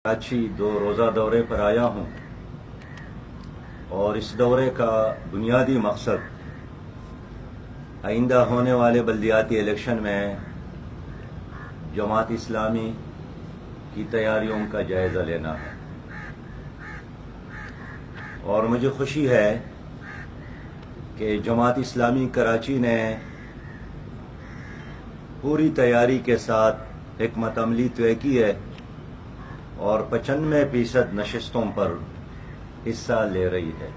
کراچی 2 روزہ دورے پر آیا ہوں اور اس دورے کا بنیادی مقصد آئندہ ہونے والے بلدیاتی الیکشن میں جماعت اسلامی کی تیاریوں کا جائزہ لینا ہے۔ اور مجھے خوشی ہے کہ جماعت اسلامی کراچی نے پوری تیاری کے ساتھ حکمت عملی طے کی ہے اور 95% نشستوں پر حصہ لے رہی ہے۔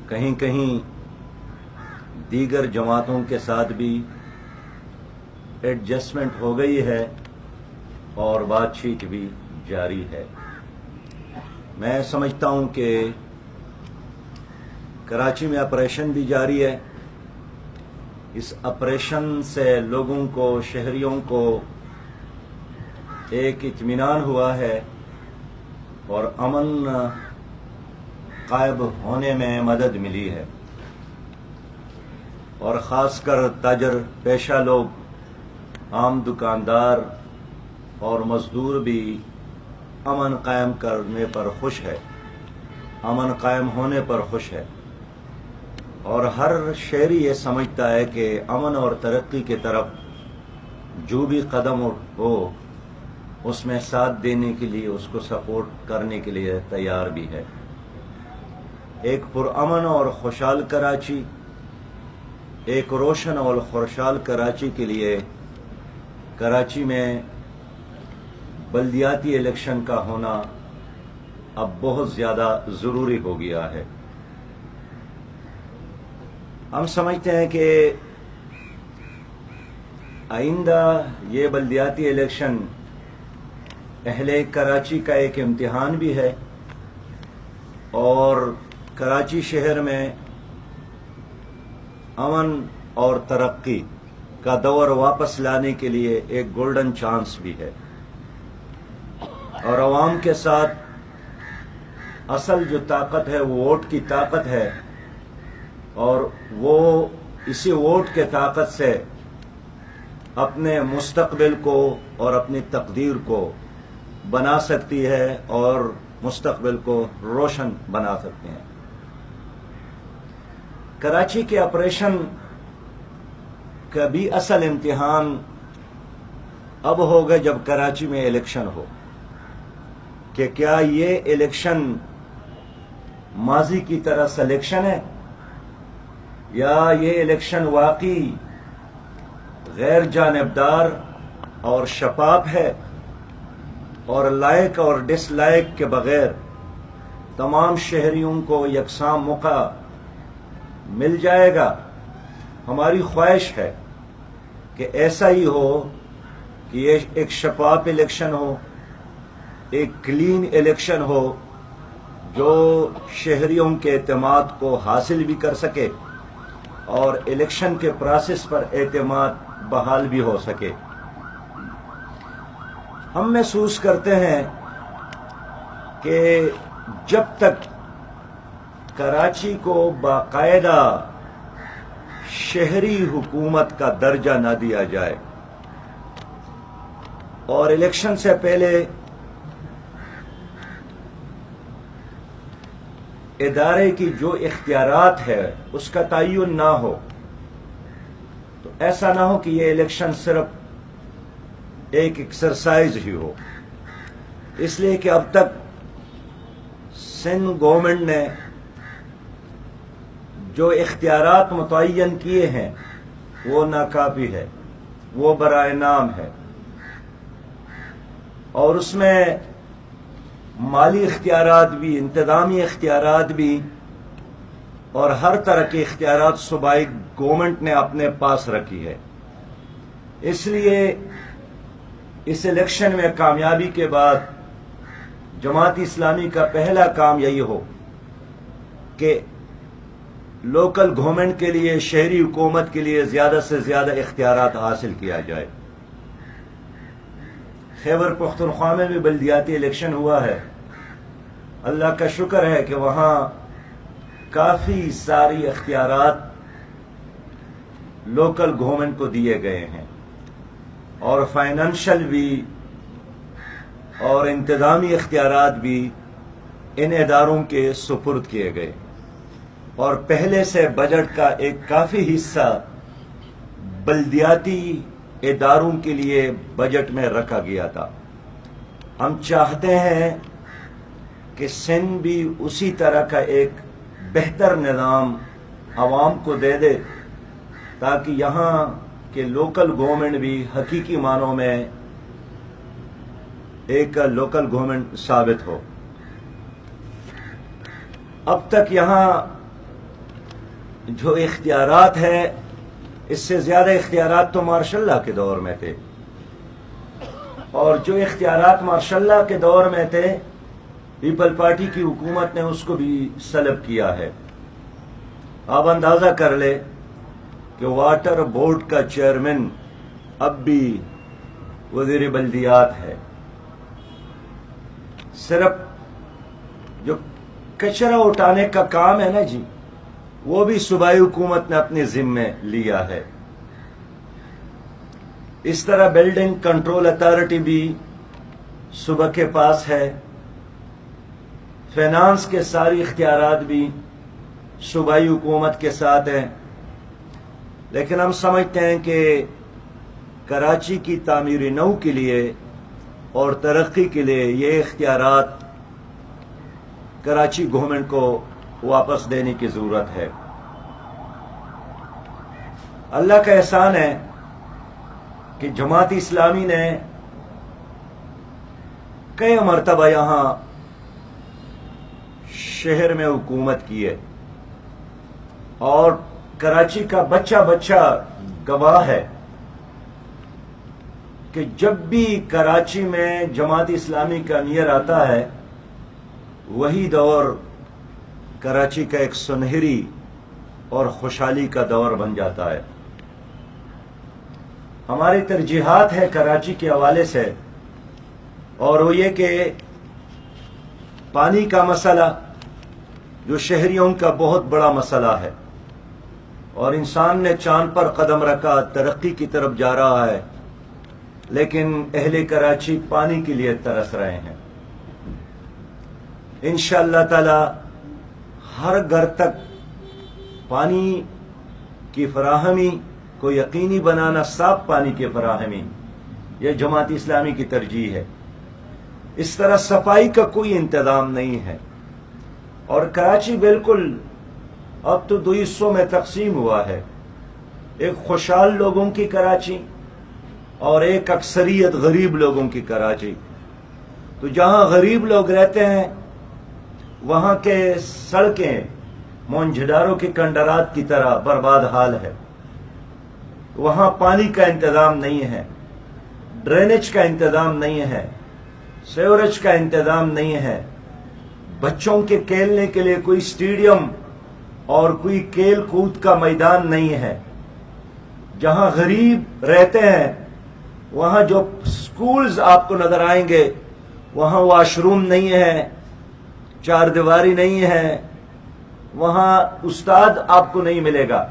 کہیں کہیں دیگر جماعتوں کے ساتھ بھی ایڈجسٹمنٹ ہو گئی ہے اور بات چیت بھی جاری ہے۔ میں سمجھتا ہوں کہ کراچی میں آپریشن بھی جاری ہے۔ اس آپریشن سے لوگوں کو، شہریوں کو ایک اطمینان ہوا ہے اور امن قائم ہونے میں مدد ملی ہے، اور خاص کر تاجر پیشہ لوگ، عام دکاندار اور مزدور بھی امن قائم کرنے پر خوش ہے، امن قائم ہونے پر خوش ہے، اور ہر شہری یہ سمجھتا ہے کہ امن اور ترقی کی طرف جو بھی قدم ہو اس میں ساتھ دینے کے لیے، اس کو سپورٹ کرنے کے لیے تیار بھی ہے۔ ایک پرامن اور خوشحال کراچی، ایک روشن اور خوشحال کراچی کے لیے کراچی میں بلدیاتی الیکشن کا ہونا اب بہت زیادہ ضروری ہو گیا ہے۔ ہم سمجھتے ہیں کہ آئندہ یہ بلدیاتی الیکشن اہل کراچی کا ایک امتحان بھی ہے، اور کراچی شہر میں امن اور ترقی کا دور واپس لانے کے لیے ایک گولڈن چانس بھی ہے، اور عوام کے ساتھ اصل جو طاقت ہے وہ ووٹ کی طاقت ہے، اور وہ اسی ووٹ کے طاقت سے اپنے مستقبل کو اور اپنی تقدیر کو بنا سکتی ہے اور مستقبل کو روشن بنا سکتے ہیں۔ کراچی کے آپریشن کا بھی اصل امتحان اب ہوگا جب کراچی میں الیکشن ہو، کہ کیا یہ الیکشن ماضی کی طرح سلیکشن ہے، یا یہ الیکشن واقعی غیر جانبدار اور شفاف ہے، اور لائق اور ڈس لائق کے بغیر تمام شہریوں کو یکساں موقع مل جائے گا۔ ہماری خواہش ہے کہ ایسا ہی ہو، کہ یہ ایک شفاف الیکشن ہو، ایک کلین الیکشن ہو جو شہریوں کے اعتماد کو حاصل بھی کر سکے اور الیکشن کے پروسیس پر اعتماد بحال بھی ہو سکے۔ ہم محسوس کرتے ہیں کہ جب تک کراچی کو باقاعدہ شہری حکومت کا درجہ نہ دیا جائے اور الیکشن سے پہلے ادارے کی جو اختیارات ہے اس کا تعین نہ ہو، تو ایسا نہ ہو کہ یہ الیکشن صرف ایک ایکسرسائز ہی ہو۔ اس لیے کہ اب تک سندھ گورنمنٹ نے جو اختیارات متعین کیے ہیں وہ ناکافی ہے، وہ برائے نام ہے، اور اس میں مالی اختیارات بھی، انتظامی اختیارات بھی، اور ہر طرح کے اختیارات صوبائی گورنمنٹ نے اپنے پاس رکھی ہے۔ اس لیے اس الیکشن میں کامیابی کے بعد جماعت اسلامی کا پہلا کام یہی ہو کہ لوکل گورنمنٹ کے لیے، شہری حکومت کے لیے زیادہ سے زیادہ اختیارات حاصل کیا جائے۔ خیبر پختونخوا میں بھی بلدیاتی الیکشن ہوا ہے، اللہ کا شکر ہے کہ وہاں کافی ساری اختیارات لوکل گورنمنٹ کو دیے گئے ہیں، اور فائنینشل بھی اور انتظامی اختیارات بھی ان اداروں کے سپرد کیے گئے، اور پہلے سے بجٹ کا ایک کافی حصہ بلدیاتی اداروں کے لیے بجٹ میں رکھا گیا تھا۔ ہم چاہتے ہیں کہ سندھ بھی اسی طرح کا ایک بہتر نظام عوام کو دے دے، تاکہ یہاں کے لوکل گورنمنٹ بھی حقیقی معنوں میں ایک لوکل گورنمنٹ ثابت ہو۔ اب تک یہاں جو اختیارات ہیں، اس سے زیادہ اختیارات تو ماشاء اللہ کے دور میں تھے، اور جو اختیارات ماشاء اللہ کے دور میں تھے پیپل پارٹی کی حکومت نے اس کو بھی سلب کیا ہے۔ آپ اندازہ کر لیں کہ واٹر بورڈ کا چیئرمین اب بھی وزیر بلدیات ہے۔ صرف جو کچرا اٹھانے کا کام ہے نا جی، وہ بھی صوبائی حکومت نے اپنے ذمے لیا ہے۔ اس طرح بلڈنگ کنٹرول اتھارٹی بھی صوبہ کے پاس ہے، فائنانس کے ساری اختیارات بھی صوبائی حکومت کے ساتھ ہیں، لیکن ہم سمجھتے ہیں کہ کراچی کی تعمیر نو کے لیے اور ترقی کے لیے یہ اختیارات کراچی گورنمنٹ کو واپس دینے کی ضرورت ہے۔ اللہ کا احسان ہے کہ جماعت اسلامی نے کئی مرتبہ یہاں شہر میں حکومت کی ہے، اور کراچی کا بچہ بچہ گواہ ہے کہ جب بھی کراچی میں جماعت اسلامی کا امیر آتا ہے، وہی دور کراچی کا ایک سنہری اور خوشحالی کا دور بن جاتا ہے۔ ہماری ترجیحات ہے کراچی کے حوالے سے، اور وہ یہ کہ پانی کا مسئلہ جو شہریوں کا بہت بڑا مسئلہ ہے، اور انسان نے چاند پر قدم رکھا، ترقی کی طرف جا رہا ہے، لیکن اہل کراچی پانی کے لیے ترس رہے ہیں۔ انشاءاللہ تعالی ہر گھر تک پانی کی فراہمی کو یقینی بنانا، صاف پانی کی فراہمی، یہ جماعت اسلامی کی ترجیح ہے۔ اس طرح صفائی کا کوئی انتظام نہیں ہے، اور کراچی بالکل اب تو دو حصوں میں تقسیم ہوا ہے، ایک خوشحال لوگوں کی کراچی اور ایک اکثریت غریب لوگوں کی کراچی۔ تو جہاں غریب لوگ رہتے ہیں وہاں کے سڑکیں مونجھداروں کے کنڈرات کی طرح برباد حال ہے، وہاں پانی کا انتظام نہیں ہے، ڈرینیج کا انتظام نہیں ہے، سیوریج کا انتظام نہیں ہے، بچوں کے کھیلنے کے لیے کوئی اسٹیڈیم اور کوئی کھیل کود کا میدان نہیں ہے۔ جہاں غریب رہتے ہیں وہاں جو سکولز آپ کو نظر آئیں گے وہاں واش روم نہیں ہے، چار دیواری نہیں ہے، وہاں استاد آپ کو نہیں ملے گا۔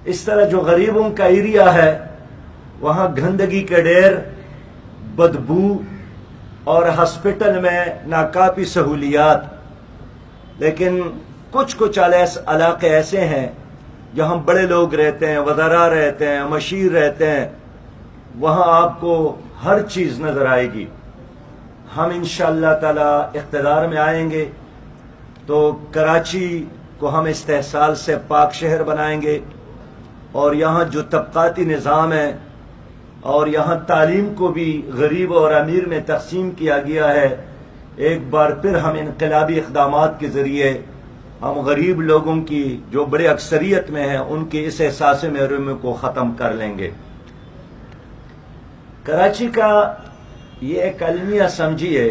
اس طرح جو غریبوں کا ایریا ہے وہاں گندگی کے ڈھیر، بدبو، اور ہاسپٹل میں ناکافی سہولیات۔ لیکن کچھ علاقے ایسے ہیں جہاں بڑے لوگ رہتے ہیں، وزراء رہتے ہیں، مشیر رہتے ہیں، وہاں آپ کو ہر چیز نظر آئے گی۔ ہم انشاءاللہ تعالی اقتدار میں آئیں گے تو کراچی کو ہم استحصال سے پاک شہر بنائیں گے، اور یہاں جو طبقاتی نظام ہے اور یہاں تعلیم کو بھی غریب اور امیر میں تقسیم کیا گیا ہے، ایک بار پھر ہم انقلابی اقدامات کے ذریعے ہم غریب لوگوں کی جو بڑے اکثریت میں ہیں ان کے اس احساس محرومی کو ختم کر لیں گے۔ کراچی کا یہ ایک المیہ سمجھیے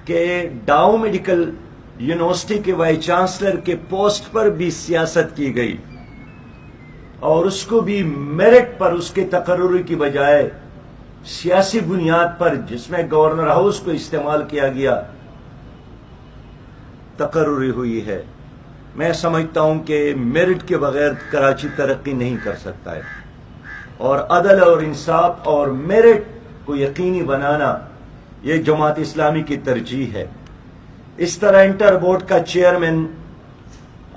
کہ ڈاؤ میڈیکل یونیورسٹی کے وائس چانسلر کے پوسٹ پر بھی سیاست کی گئی، اور اس کو بھی میرٹ پر اس کے تقرری کی بجائے سیاسی بنیاد پر، جس میں گورنر ہاؤس کو استعمال کیا گیا، تقرری ہوئی ہے۔ میں سمجھتا ہوں کہ میرٹ کے بغیر کراچی ترقی نہیں کر سکتا ہے، اور عدل اور انصاف اور میرٹ کو یقینی بنانا یہ جماعت اسلامی کی ترجیح ہے۔ اس طرح انٹر بورڈ کا چیئرمین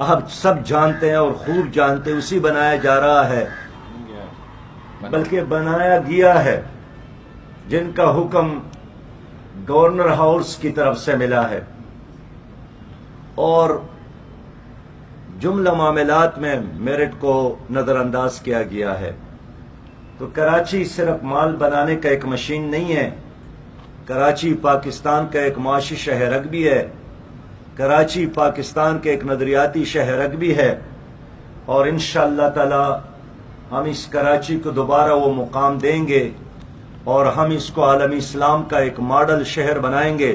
آپ سب جانتے ہیں اور خوب جانتے ہیں، اسی بنایا جا رہا ہے، بلکہ بنایا گیا ہے، جن کا حکم گورنر ہاؤس کی طرف سے ملا ہے، اور جملہ معاملات میں میرٹ کو نظر انداز کیا گیا ہے۔ تو کراچی صرف مال بنانے کا ایک مشین نہیں ہے، کراچی پاکستان کا ایک معاشی شہرک بھی ہے، کراچی پاکستان کے ایک نظریاتی شہرک بھی ہے، اور انشاءاللہ تعالی ہم اس کراچی کو دوبارہ وہ مقام دیں گے، اور ہم اس کو عالم اسلام کا ایک ماڈل شہر بنائیں گے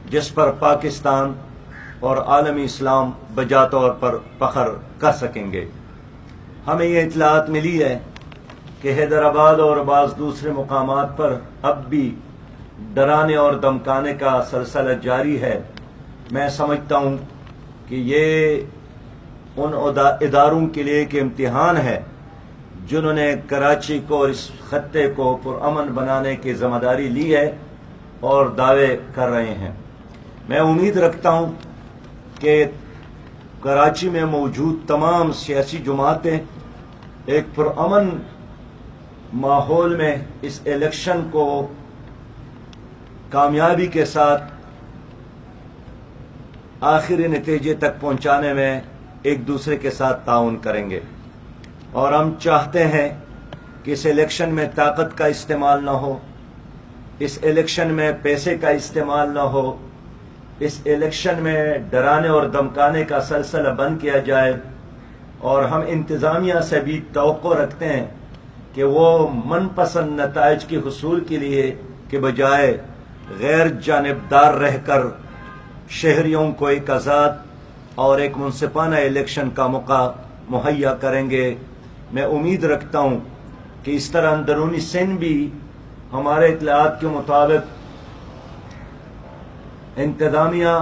جس پر پاکستان اور عالم اسلام بجا طور پر فخر کر سکیں گے۔ ہمیں یہ اطلاعات ملی ہے کہ حیدرآباد اور بعض دوسرے مقامات پر اب بھی ڈرانے اور دمکانے کا سلسلہ جاری ہے۔ میں سمجھتا ہوں کہ یہ ان اداروں کے لیے ایک امتحان ہے جنہوں نے کراچی کو اور اس خطے کو پرامن بنانے کی ذمہ داری لی ہے اور دعوے کر رہے ہیں۔ میں امید رکھتا ہوں کہ کراچی میں موجود تمام سیاسی جماعتیں ایک پرامن ماحول میں اس الیکشن کو کامیابی کے ساتھ آخری نتیجے تک پہنچانے میں ایک دوسرے کے ساتھ تعاون کریں گے، اور ہم چاہتے ہیں کہ اس الیکشن میں طاقت کا استعمال نہ ہو، اس الیکشن میں پیسے کا استعمال نہ ہو، اس الیکشن میں ڈرانے اور دمکانے کا سلسلہ بند کیا جائے، اور ہم انتظامیہ سے بھی توقع رکھتے ہیں کہ وہ من پسند نتائج کے حصول کے لیے کے بجائے غیر جانبدار رہ کر شہریوں کو ایک آزاد اور ایک منصفانہ الیکشن کا موقع مہیا کریں گے۔ میں امید رکھتا ہوں کہ اس طرح اندرونی سندھ بھی ہمارے اطلاعات کے مطابق انتظامیہ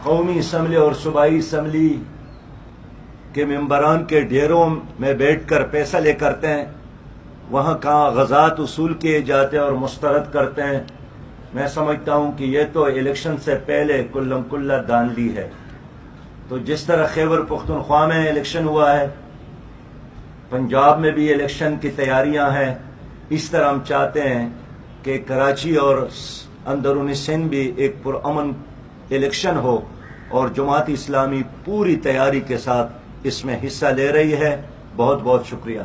قومی اسمبلی اور صوبائی اسمبلی کے ممبران کے ڈھیروں میں بیٹھ کر فیصلے کرتے ہیں، وہاں کاغذات وصول کیے جاتے ہیں اور مسترد کرتے ہیں۔ میں سمجھتا ہوں کہ یہ تو الیکشن سے پہلے کلم کلہ دھاندلی ہے۔ تو جس طرح خیبر پختونخوا میں الیکشن ہوا ہے، پنجاب میں بھی الیکشن کی تیاریاں ہیں، اس طرح ہم چاہتے ہیں کہ کراچی اور اندرونی سندھ بھی ایک پرامن الیکشن ہو، اور جماعت اسلامی پوری تیاری کے ساتھ اس میں حصہ لے رہی ہے۔ بہت بہت شکریہ۔